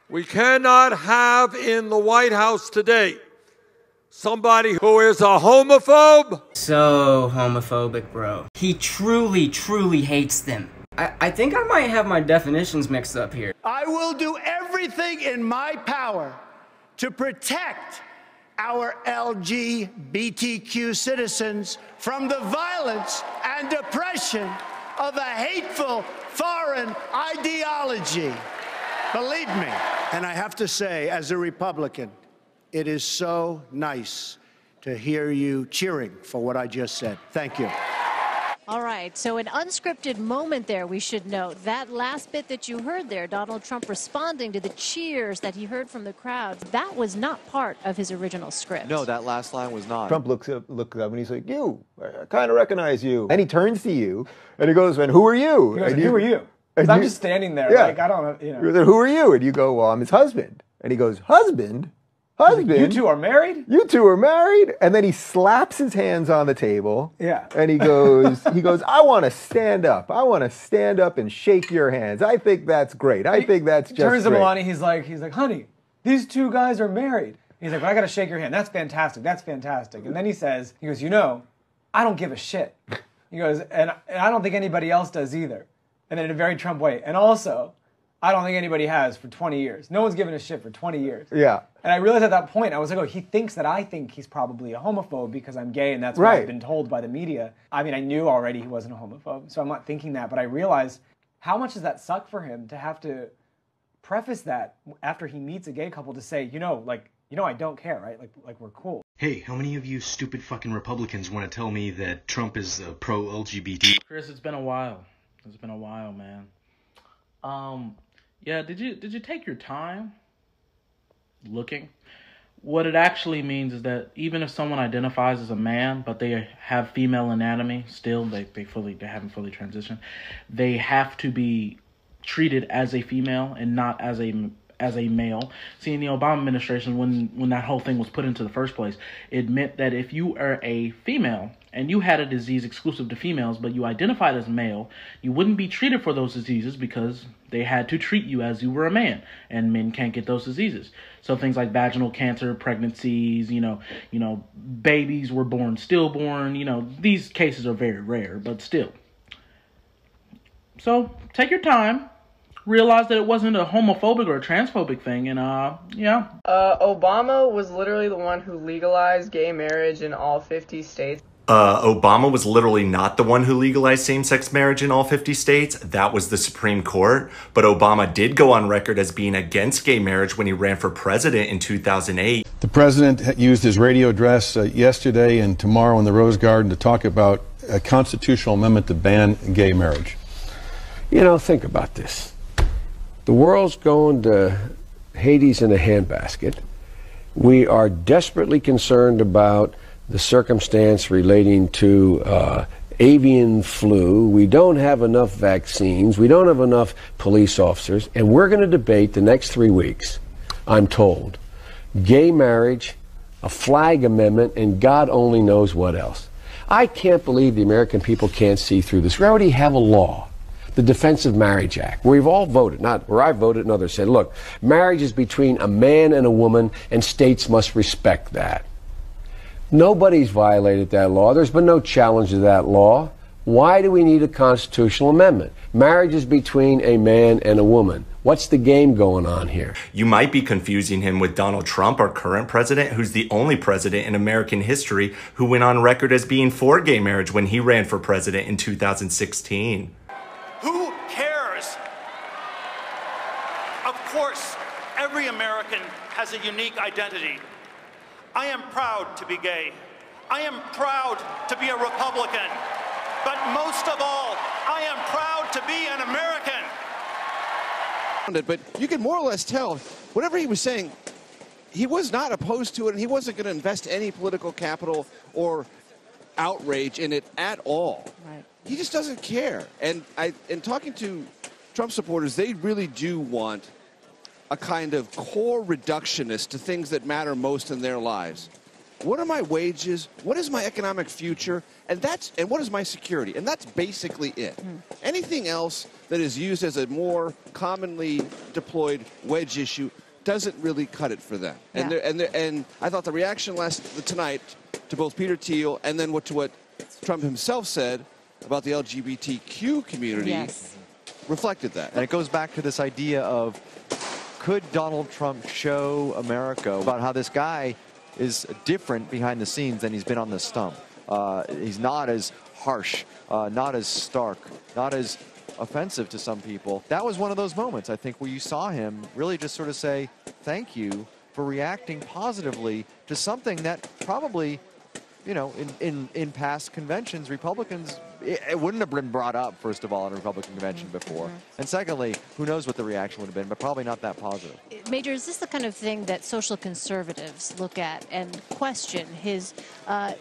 We cannot have in the White House today somebody who is a homophobe. So homophobic, bro. He truly, truly hates them. I think I might have my definitions mixed up here. I will do everything in my power to protect our LGBTQ citizens from the violence and oppression of a hateful foreign ideology. Believe me. And I have to say, as a Republican, it is so nice to hear you cheering for what I just said. Thank you. All right, so an unscripted moment there, we should note. That last bit that you heard there, Donald Trump responding to the cheers that he heard from the crowd, that was not part of his original script. No, that last line was not. Trump looks up and he's like, you, I kind of recognize you. Then he turns to you and he goes, and who are you? He goes, and who are you? Because I'm just standing there, yeah. like, I don't know, you know. He goes, who are you? And you go, well, I'm his husband. And he goes, husband? Husband? Like, you two are married? You two are married? And then he slaps his hands on the table. Yeah. And he goes, I want to stand up. I want to stand up and shake your hands. I think that's great. I think that's just turns to great. Melania, he's like, honey, these two guys are married. He's like, well, I got to shake your hand. That's fantastic. That's fantastic. And then he goes, you know, I don't give a shit. He goes, and I don't think anybody else does either. And then in a very Trump way. And also, I don't think anybody has for 20 years. No one's given a shit for 20 years. Yeah. And I realized at that point, I was like, oh, he thinks that I think he's probably a homophobe because I'm gay and that's what I've been told by the media. I mean, I knew already he wasn't a homophobe, so I'm not thinking that. But I realized how much does that suck for him to have to preface that after he meets a gay couple to say, I don't care, right? Like we're cool. Hey, how many of you stupid fucking Republicans want to tell me that Trump is pro-LGBT? Chris, it's been a while. It's been a while, man. Yeah, did you take your time looking? What it actually means is that even if someone identifies as a man, but they have female anatomy, still they haven't fully transitioned, they have to be treated as a female and not as a male. See, in the Obama administration, when that whole thing was put into the first place, it meant that if you are a female and you had a disease exclusive to females, but you identified as male, you wouldn't be treated for those diseases because they had to treat you as you were a man, and men can't get those diseases. So things like vaginal cancer, pregnancies, babies were born stillborn, these cases are very rare, but still. So take your time. Realized that it wasn't a homophobic or a transphobic thing, and yeah. Obama was literally the one who legalized gay marriage in all 50 states. Obama was literally not the one who legalized same-sex marriage in all 50 states. That was the Supreme Court. But Obama did go on record as being against gay marriage when he ran for president in 2008. The president used his radio address yesterday and tomorrow in the Rose Garden to talk about a constitutional amendment to ban gay marriage. Think about this. The world's going to Hades in a handbasket. We are desperately concerned about the circumstance relating to avian flu. We don't have enough vaccines. We don't have enough police officers. And we're going to debate the next 3 weeks, I'm told, gay marriage, a flag amendment, and God only knows what else. I can't believe the American people can't see through this. We already have a law, the Defense of Marriage Act, where we've all voted, not where I voted and others said, look, marriage is between a man and a woman, and states must respect that. Nobody's violated that law. There's been no challenge to that law. Why do we need a constitutional amendment? Marriage is between a man and a woman. What's the game going on here? You might be confusing him with Donald Trump, our current president, who's the only president in American history who went on record as being for gay marriage when he ran for president in 2016. Who cares? Of course, every American has a unique identity. I am proud to be gay. I am proud to be a Republican. But most of all, I am proud to be an American. But you can more or less tell, whatever he was saying, he was not opposed to it, and he wasn't going to invest any political capital or outrage in it at all. Right. He just doesn't care. And in talking to Trump supporters, they really do want a kind of core reductionist to things that matter most in their lives. What are my wages? What is my economic future? And what is my security? And that's basically it. Anything else that is used as a more commonly deployed wedge issue doesn't really cut it for them. Yeah. And I thought the reaction tonight to both Peter Thiel and then to what Trump himself said about the LGBTQ community reflected that. And it goes back to this idea of, could Donald Trump show America about how this guy is different behind the scenes than he's been on the stump? He's not as harsh, not as stark, not as offensive to some people. That was one of those moments, I think, where you saw him really just sort of say, thank you for reacting positively to something that probably, you know, in past conventions, Republicans, it wouldn't have been brought up, first of all, in a Republican convention before. And secondly, who knows what the reaction would have been, but probably not that positive. Major, is this the kind of thing that social conservatives look at and question his,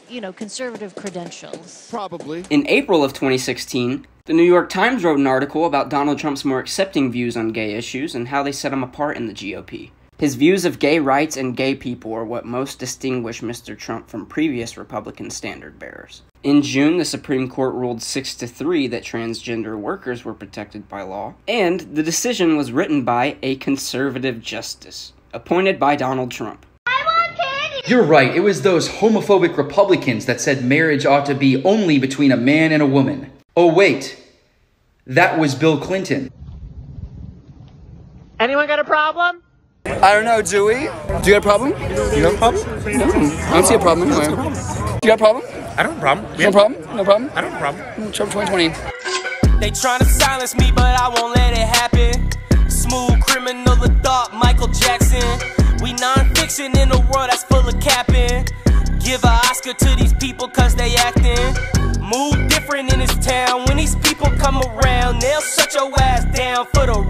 you know, conservative credentials? Probably. In April of 2016, the New York Times wrote an article about Donald Trump's more accepting views on gay issues and how they set him apart in the GOP. His views of gay rights and gay people are what most distinguish Mr. Trump from previous Republican standard-bearers. In June, the Supreme Court ruled 6-3 that transgender workers were protected by law, and the decision was written by a conservative justice, appointed by Donald Trump. You're right, it was those homophobic Republicans that said marriage ought to be only between a man and a woman. Oh wait, that was Bill Clinton. Anyone got a problem? I don't know, do we? Do you got a problem? You have a problem? No, I don't see a problem anywhere. You got a problem? I don't have a problem. No problem? No problem? I don't have a problem. Trump 2020. They trying to silence me, but I won't let it happen. Smooth criminal adult Michael Jackson. We non-fiction in a world that's full of capping. Give an Oscar to these people cause they acting. Move different in this town. When these people come around, they'll shut your ass down for the